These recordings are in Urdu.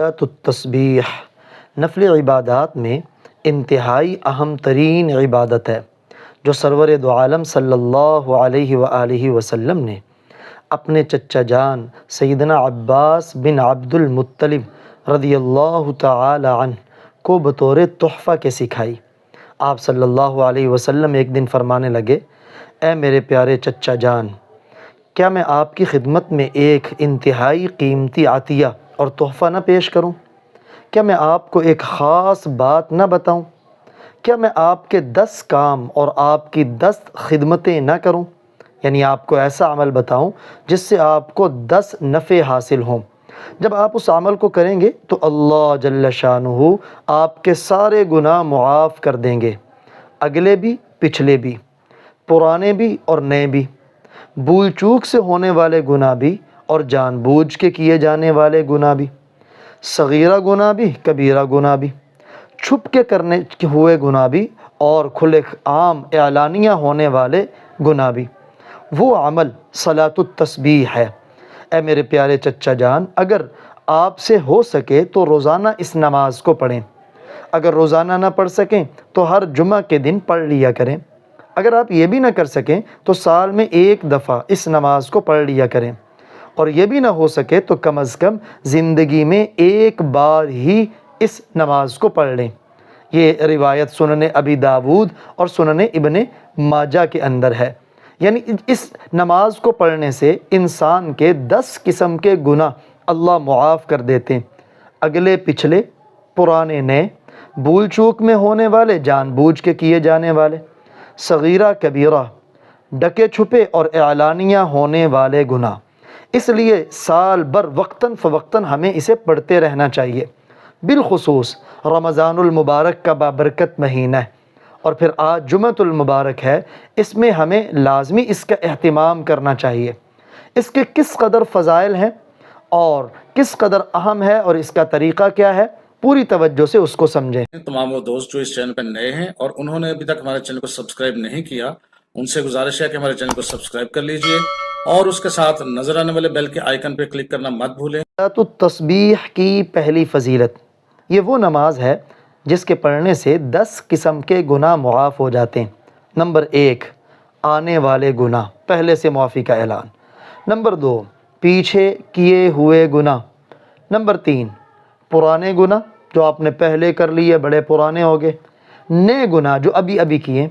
التسبیح نفل عبادات میں انتہائی اہم ترین عبادت ہے جو سرور دو عالم صلی اللہ علیہ وآلہ وسلم نے اپنے چچا جان سیدنا عباس بن عبد المطلب رضی اللہ تعالی عنہ کو بطور تحفہ کے سکھائی۔ آپ صلی اللہ علیہ وسلم ایک دن فرمانے لگے، اے میرے پیارے چچا جان، کیا میں آپ کی خدمت میں ایک انتہائی قیمتی عطیہ اور تحفہ نہ پیش کروں؟ کیا میں آپ کو ایک خاص بات نہ بتاؤں؟ کیا میں آپ کے 10 کام اور آپ کی 10 خدمتیں نہ کروں؟ یعنی آپ کو ایسا عمل بتاؤں جس سے آپ کو 10 نفع حاصل ہوں۔ جب آپ اس عمل کو کریں گے تو اللہ جل شانہ آپ کے سارے گناہ معاف کر دیں گے، اگلے بھی پچھلے بھی، پرانے بھی اور نئے بھی، بھول چوک سے ہونے والے گناہ بھی اور جان بوجھ کے کیے جانے والے گناہ بھی، صغیرہ گناہ بھی کبیرہ گناہ بھی، چھپ کے کرنے ہوئے گناہ بھی اور کھلے عام اعلانیہ ہونے والے گناہ بھی۔ وہ عمل صلاۃ التسبیح ہے۔ اے میرے پیارے چچا جان، اگر آپ سے ہو سکے تو روزانہ اس نماز کو پڑھیں۔ اگر روزانہ نہ پڑھ سکیں تو ہر جمعہ کے دن پڑھ لیا کریں۔ اگر آپ یہ بھی نہ کر سکیں تو سال میں ایک دفعہ اس نماز کو پڑھ لیا کریں، اور یہ بھی نہ ہو سکے تو کم از کم زندگی میں ایک بار ہی اس نماز کو پڑھ لیں۔ یہ روایت سنن ابی داود اور سنن ابن ماجہ کے اندر ہے۔ یعنی اس نماز کو پڑھنے سے انسان کے 10 قسم کے گناہ اللہ معاف کر دیتے ہیں، اگلے پچھلے، پرانے نئے، بھول چوک میں ہونے والے، جان بوجھ کے کیے جانے والے، صغیرہ کبیرہ، ڈکے چھپے اور اعلانیہ ہونے والے گناہ۔ اس لیے سال بھر وقتاً فوقتاً ہمیں اسے پڑھتے رہنا چاہیے۔ بالخصوص رمضان المبارک کا بابرکت مہینہ ہے، اور پھر آج جمعۃ المبارک ہے، اس میں ہمیں لازمی اس کا اہتمام کرنا چاہیے۔ اس کے کس قدر فضائل ہیں اور کس قدر اہم ہے اور اس کا طریقہ کیا ہے، پوری توجہ سے اس کو سمجھیں۔ تمام وہ دوست جو اس چینل پر نئے ہیں اور انہوں نے ابھی تک ہمارے چینل کو سبسکرائب نہیں کیا، ان سے گزارش ہے کہ ہمارے چینل کو سبسکرائب کر لیجئے اور اس کے ساتھ نظر آنے والے بیل کے آئیکن پہ کلک کرنا مت بھولیں۔ صلاۃ التسبیح کی پہلی فضیلت، یہ وہ نماز ہے جس کے پڑھنے سے 10 قسم کے گناہ معاف ہو جاتے ہیں۔ نمبر 1، آنے والے گناہ، پہلے سے معافی کا اعلان۔ نمبر 2، پیچھے کیے ہوئے گناہ۔ نمبر 3، پرانے گناہ جو آپ نے پہلے کر لیے، بڑے پرانے ہو گئے۔ نئے گناہ جو ابھی ابھی کیے۔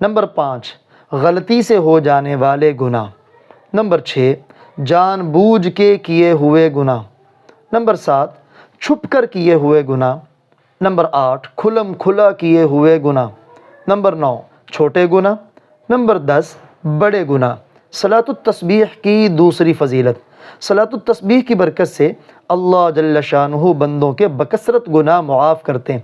نمبر 5، غلطی سے ہو جانے والے گناہ۔ نمبر 6، جان بوجھ کے کیے ہوئے گناہ۔ نمبر 7، چھپ کر کیے ہوئے گناہ۔ نمبر 8، کھلم کھلا کیے ہوئے گناہ۔ نمبر 9، چھوٹے گناہ۔ نمبر 10، بڑے گناہ۔ صلاۃ التسبیح کی دوسری فضیلت، صلاۃ التسبیح کی برکت سے اللہ جل شانہ بندوں کے بکثرت گناہ معاف کرتے ہیں۔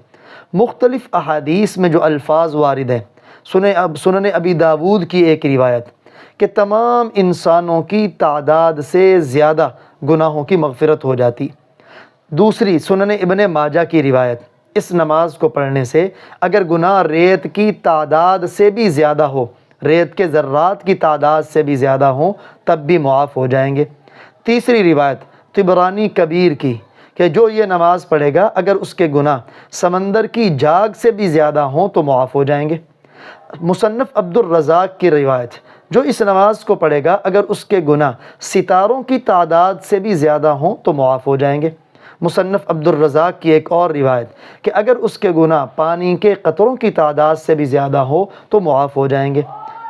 مختلف احادیث میں جو الفاظ وارد ہیں، سنن ابی داود کی ایک روایت کہ تمام انسانوں کی تعداد سے زیادہ گناہوں کی مغفرت ہو جاتی۔ دوسری سنن ابن ماجہ کی روایت، اس نماز کو پڑھنے سے اگر گناہ ریت کی تعداد سے بھی زیادہ ہو، ریت کے ذرات کی تعداد سے بھی زیادہ ہوں، تب بھی معاف ہو جائیں گے۔ تیسری روایت طبرانی کبیر کی کہ جو یہ نماز پڑھے گا اگر اس کے گناہ سمندر کی جاگ سے بھی زیادہ ہوں تو معاف ہو جائیں گے۔ مصنف عبد الرزاق کی روایت، جو اس نماز کو پڑھے گا اگر اس کے گناہ ستاروں کی تعداد سے بھی زیادہ ہوں تو معاف ہو جائیں گے۔ مصنف عبد الرزاق کی ایک اور روایت کہ اگر اس کے گناہ پانی کے قطروں کی تعداد سے بھی زیادہ ہو تو معاف ہو جائیں گے۔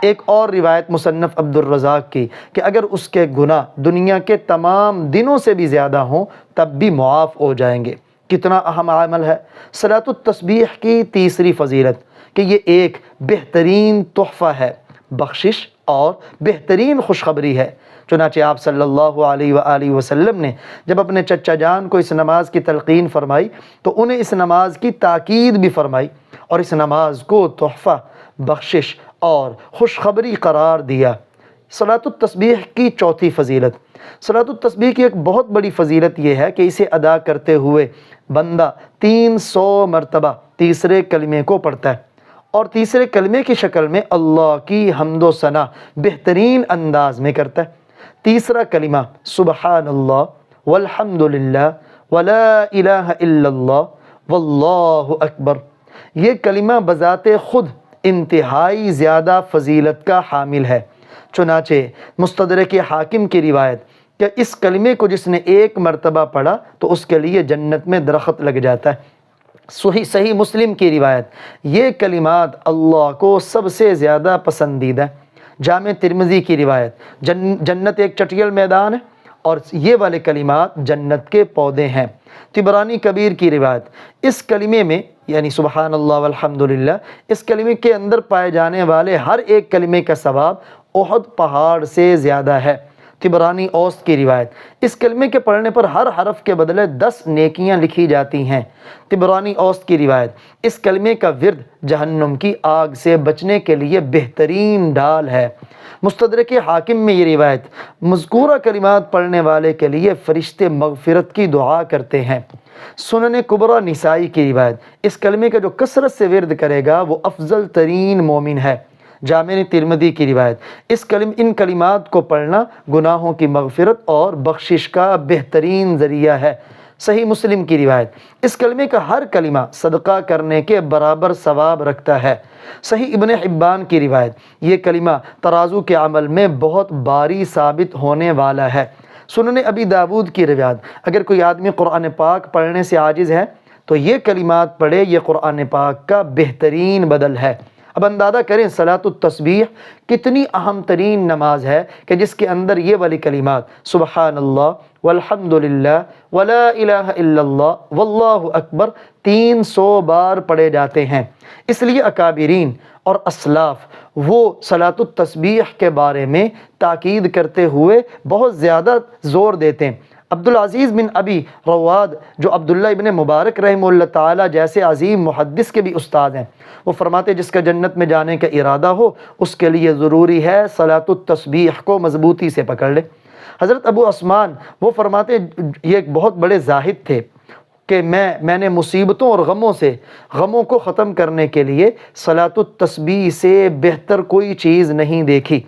ایک اور روایت مصنف عبد الرزاق کی کہ اگر اس کے گناہ دنیا کے تمام دنوں سے بھی زیادہ ہوں تب بھی معاف ہو جائیں گے۔ کتنا اہم عمل ہے۔ صلاۃ التسبیح کی تیسری فضیلت کہ یہ ایک بہترین تحفہ ہے، بخشش اور بہترین خوشخبری ہے۔ چنانچہ آپ صلی اللہ علیہ وآلہ وسلم نے جب اپنے چچا جان کو اس نماز کی تلقین فرمائی تو انہیں اس نماز کی تاکید بھی فرمائی اور اس نماز کو تحفہ، بخشش اور خوشخبری قرار دیا۔ صلاۃ التسبیح کی چوتھی فضیلت، صلاۃ التسبیح کی ایک بہت بڑی فضیلت یہ ہے کہ اسے ادا کرتے ہوئے بندہ 300 مرتبہ تیسرے کلمے کو پڑھتا ہے، اور تیسرے کلمے کی شکل میں اللہ کی حمد و ثنا بہترین انداز میں کرتا ہے۔ تیسرا کلمہ سبحان اللہ والحمد للہ ولا الہ الا اللہ واللہ اکبر۔ یہ کلمہ بذات خود انتہائی زیادہ فضیلت کا حامل ہے، چنانچہ مستدرک حاکم کی روایت کہ اس کلمے کو جس نے ایک مرتبہ پڑھا تو اس کے لیے جنت میں درخت لگ جاتا ہے۔ صحیح مسلم کی روایت، یہ کلمات اللہ کو سب سے زیادہ پسندیدہ ہے۔ جامع ترمذی کی روایت، جنت ایک چٹیل میدان ہے اور یہ والے کلمات جنت کے پودے ہیں۔ طبرانی کبیر کی روایت، اس کلمے میں یعنی سبحان اللہ والحمدللہ، اس کلمے کے اندر پائے جانے والے ہر ایک کلمے کا ثواب احد پہاڑ سے زیادہ ہے۔ طبرانی اوسط کی روایت، اس کلمے کے پڑھنے پر ہر حرف کے بدلے 10 نیکیاں لکھی جاتی ہیں۔ طبرانی اوسط کی روایت، اس کلمے کا ورد جہنم کی آگ سے بچنے کے لیے بہترین ڈال ہے۔ مستدرک حاکم میں یہ روایت، مذکورہ کلمات پڑھنے والے کے لیے فرشتے مغفرت کی دعا کرتے ہیں۔ سنن کبریٰ نسائی کی روایت، اس کلمے کا جو کثرت سے ورد کرے گا وہ افضل ترین مومن ہے۔ جامع ترمذی کی روایت، ان کلمات کو پڑھنا گناہوں کی مغفرت اور بخشش کا بہترین ذریعہ ہے۔ صحیح مسلم کی روایت، اس کلمے کا ہر کلمہ صدقہ کرنے کے برابر ثواب رکھتا ہے۔ صحیح ابن حبان کی روایت، یہ کلمہ ترازو کے عمل میں بہت باری ثابت ہونے والا ہے۔ سنن ابی داود کی روایت، اگر کوئی آدمی قرآن پاک پڑھنے سے عاجز ہے تو یہ کلمات پڑھے، یہ قرآن پاک کا بہترین بدل ہے۔ اب اندازہ کریں صلاۃ التسبیح کتنی اہم ترین نماز ہے کہ جس کے اندر یہ والی کلمات سبحان اللہ والحمدللہ ولا الہ الا اللہ واللہ اکبر 300 بار پڑھے جاتے ہیں۔ اس لیے اکابرین اور اسلاف وہ صلاۃ التسبیح کے بارے میں تاکید کرتے ہوئے بہت زیادہ زور دیتے ہیں۔ عبدالعزیز بن ابی رواد، جو عبداللہ ابن مبارک رحمہ اللہ تعالیٰ جیسے عظیم محدث کے بھی استاد ہیں، وہ فرماتے جس کا جنت میں جانے کا ارادہ ہو اس کے لیے ضروری ہے صلاۃ التسبیح کو مضبوطی سے پکڑ لے۔ حضرت ابو عثمان وہ فرماتے، یہ ایک بہت بڑے زاہد تھے کہ میں نے مصیبتوں اور غموں کو ختم کرنے کے لیے صلاۃ التسبیح سے بہتر کوئی چیز نہیں دیکھی۔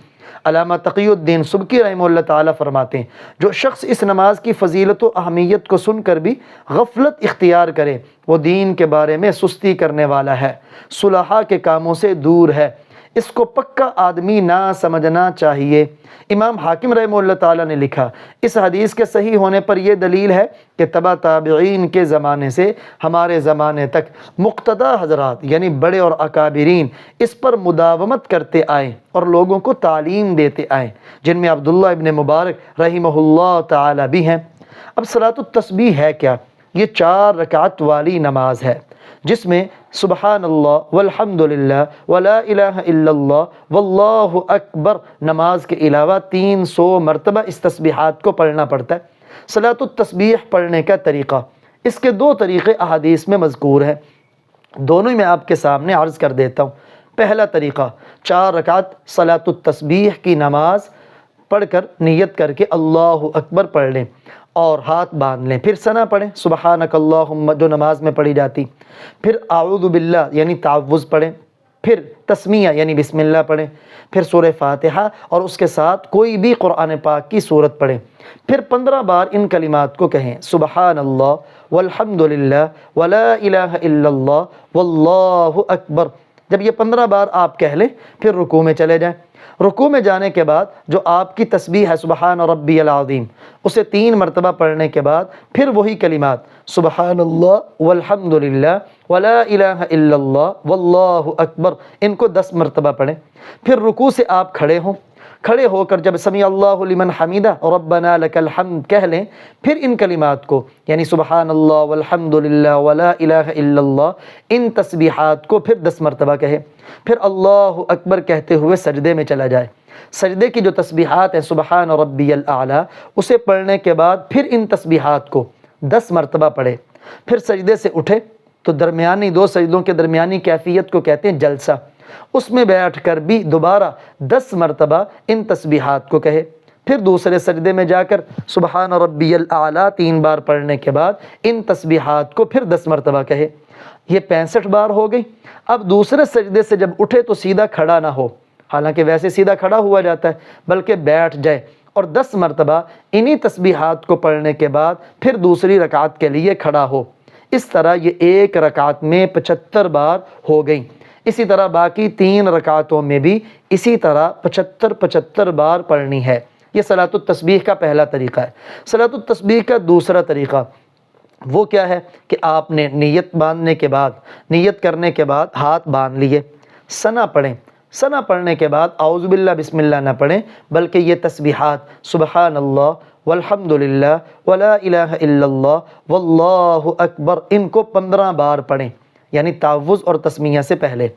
علامہ تقی الدین سبکی رحمہ اللہ تعالیٰ فرماتے ہیں جو شخص اس نماز کی فضیلت و اہمیت کو سن کر بھی غفلت اختیار کرے وہ دین کے بارے میں سستی کرنے والا ہے، صلحاء کے کاموں سے دور ہے، اس کو پکا آدمی نہ سمجھنا چاہیے۔ امام حاکم رحمہ اللہ تعالیٰ نے لکھا، اس حدیث کے صحیح ہونے پر یہ دلیل ہے کہ تبع تابعین کے زمانے سے ہمارے زمانے تک مقتدی حضرات یعنی بڑے اور اکابرین اس پر مداومت کرتے آئے اور لوگوں کو تعلیم دیتے آئے، جن میں عبداللہ ابن مبارک رحمہ اللہ تعالیٰ بھی ہیں۔ اب صلاۃ التسبیح ہے کیا؟ یہ 4 رکعت والی نماز ہے جس میں سبحان اللہ والحمدللہ ولا الہ الا اللہ واللہ اکبر نماز کے علاوہ 300 مرتبہ اس تسبیحات کو پڑھنا پڑتا ہے۔ صلاۃ التسبیح پڑھنے کا طریقہ، اس کے 2 طریقے احادیث میں مذکور ہیں، دونوں میں آپ کے سامنے عرض کر دیتا ہوں۔ پہلا طریقہ، 4 رکعت صلاۃ التسبیح کی نماز پڑھ کر نیت کر کے اللہ اکبر پڑھ لیں اور ہاتھ باندھ لیں، پھر ثنا پڑھیں سبحانک اللہم جو نماز میں پڑھی جاتی، پھر اعوذ باللہ یعنی تعوذ پڑھیں، پھر تسمیہ یعنی بسم اللہ پڑھیں، پھر سورہ فاتحہ اور اس کے ساتھ کوئی بھی قرآن پاک کی سورت پڑھیں، پھر 15 بار ان کلمات کو کہیں سبحان اللہ والحمدللہ ولا الہ الا اللہ واللہ اکبر۔ جب یہ 15 بار آپ کہہ لیں پھر رکوع میں چلے جائیں۔ رکوع میں جانے کے بعد جو آپ کی تسبیح ہے سبحان ربی العظیم اسے 3 مرتبہ پڑھنے کے بعد پھر وہی کلمات سبحان اللہ والحمدللہ ولا الہ الا اللہ واللہ اکبر ان کو 10 مرتبہ پڑھیں۔ پھر رکوع سے آپ کھڑے ہو کر جب سمیع اللہ لمن حمیدہ ربنا لک الحمد کہہ لیں، پھر ان کلمات کو یعنی سبحان اللہ والحمدللہ ولا الہ الا اللہ ان تسبیحات کو پھر 10 مرتبہ کہے، پھر اللہ اکبر کہتے ہوئے سجدے میں چلا جائے۔ سجدے کی جو تسبیحات ہیں سبحان ربی الاعلیٰ اسے پڑھنے کے بعد پھر ان تسبیحات کو 10 مرتبہ پڑھے، پھر سجدے سے اٹھے تو درمیانی 2 سجدوں کے درمیانی کیفیت کو کہتے ہیں جلسہ، اس میں بیٹھ کر بھی دوبارہ 10 مرتبہ ان تسبیحات کو کہے، پھر دوسرے سجدے میں جا کر سبحان ربی الاعلیٰ 3 بار پڑھنے کے بعد ان تسبیحات کو پھر 10 مرتبہ کہے، یہ 65 بار ہو گئی۔ اب دوسرے سجدے سے جب اٹھے تو سیدھا کھڑا نہ ہو، حالانکہ ویسے سیدھا کھڑا ہوا جاتا ہے، بلکہ بیٹھ جائے اور 10 مرتبہ انہی تسبیحات کو پڑھنے کے بعد پھر دوسری رکعت کے لیے کھڑا ہو۔ اس طرح یہ ایک رکعت میں 75 بار ہو گئیں۔ اسی طرح باقی 3 رکعتوں میں بھی اسی طرح 75 بار پڑھنی ہے۔ یہ صلاۃ التسبیح کا پہلا طریقہ ہے۔ صلاۃ التسبیح کا دوسرا طریقہ وہ کیا ہے کہ آپ نے نیت کرنے کے بعد ہاتھ باندھ لیے، ثنا پڑھیں۔ ثنا پڑھنے کے بعد اعوذ باللہ بسم اللہ نہ پڑھیں، بلکہ یہ تسبیحات سبحان اللہ والحمد للہ ولا الہ الا اللہ واللہ اکبر ان کو 15 بار پڑھیں، یعنی تعوذ اور تسمیہ سے پہلے۔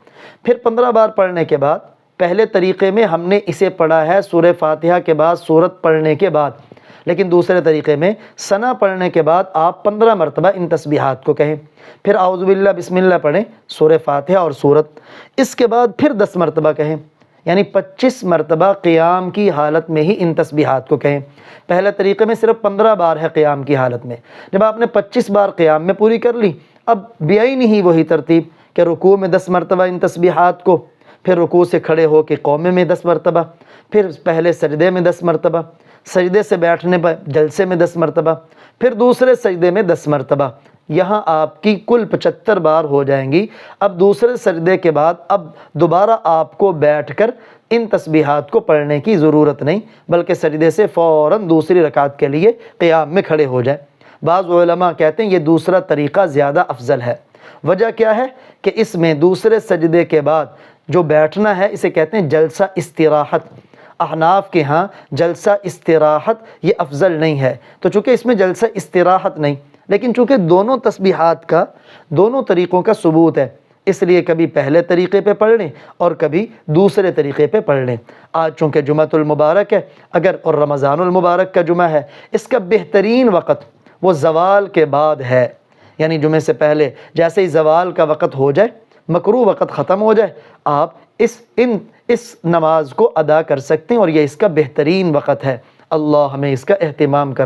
پھر 15 بار پڑھنے کے بعد پہلے طریقے میں ہم نے اسے پڑھا ہے سورہ فاتحہ کے بعد سورت پڑھنے کے بعد، لیکن دوسرے طریقے میں ثنا پڑھنے کے بعد آپ 15 مرتبہ ان تسبیحات کو کہیں، پھر اعوذ باللہ بسم اللہ پڑھیں سورہ فاتحہ اور سورت، اس کے بعد پھر 10 مرتبہ کہیں، یعنی 25 مرتبہ قیام کی حالت میں ہی ان تسبیحات کو کہیں۔ پہلے طریقے میں صرف 15 بار ہے قیام کی حالت میں، جب آپ نے 25 بار قیام میں پوری کر لی، اب بیائی نہیں وہی ترتیب کہ رکوع میں 10 مرتبہ ان تسبیحات کو، پھر رکوع سے کھڑے ہو کے قومے میں 10 مرتبہ، پھر پہلے سجدے میں 10 مرتبہ، سجدے سے بیٹھنے پر جلسے میں 10 مرتبہ، پھر دوسرے سجدے میں 10 مرتبہ، یہاں آپ کی کل 75 بار ہو جائیں گی۔ اب دوسرے سجدے کے بعد اب دوبارہ آپ کو بیٹھ کر ان تسبیحات کو پڑھنے کی ضرورت نہیں، بلکہ سجدے سے فوراً دوسری رکعت کے لیے قیام میں کھڑے ہو جائیں۔ بعض علماء کہتے ہیں یہ دوسرا طریقہ زیادہ افضل ہے۔ وجہ کیا ہے کہ اس میں دوسرے سجدے کے بعد جو بیٹھنا ہے اسے کہتے ہیں جلسہ استراحت۔ احناف کے ہاں جلسہ استراحت یہ افضل نہیں ہے، تو چونکہ اس میں جلسہ استراحت نہیں، لیکن چونکہ دونوں تسبیحات کا دونوں طریقوں کا ثبوت ہے، اس لیے کبھی پہلے طریقے پہ پڑھ لیں اور کبھی دوسرے طریقے پہ پڑھ لیں۔ آج چونکہ جمعۃ المبارک ہے اور رمضان المبارک کا جمعہ ہے، اس کا بہترین وقت وہ زوال کے بعد ہے، یعنی جمعے سے پہلے جیسے ہی زوال کا وقت ہو جائے، مکروہ وقت ختم ہو جائے، آپ اس نماز کو ادا کر سکتے ہیں، اور یہ اس کا بہترین وقت ہے۔ اللہ ہمیں اس کا اہتمام کرنا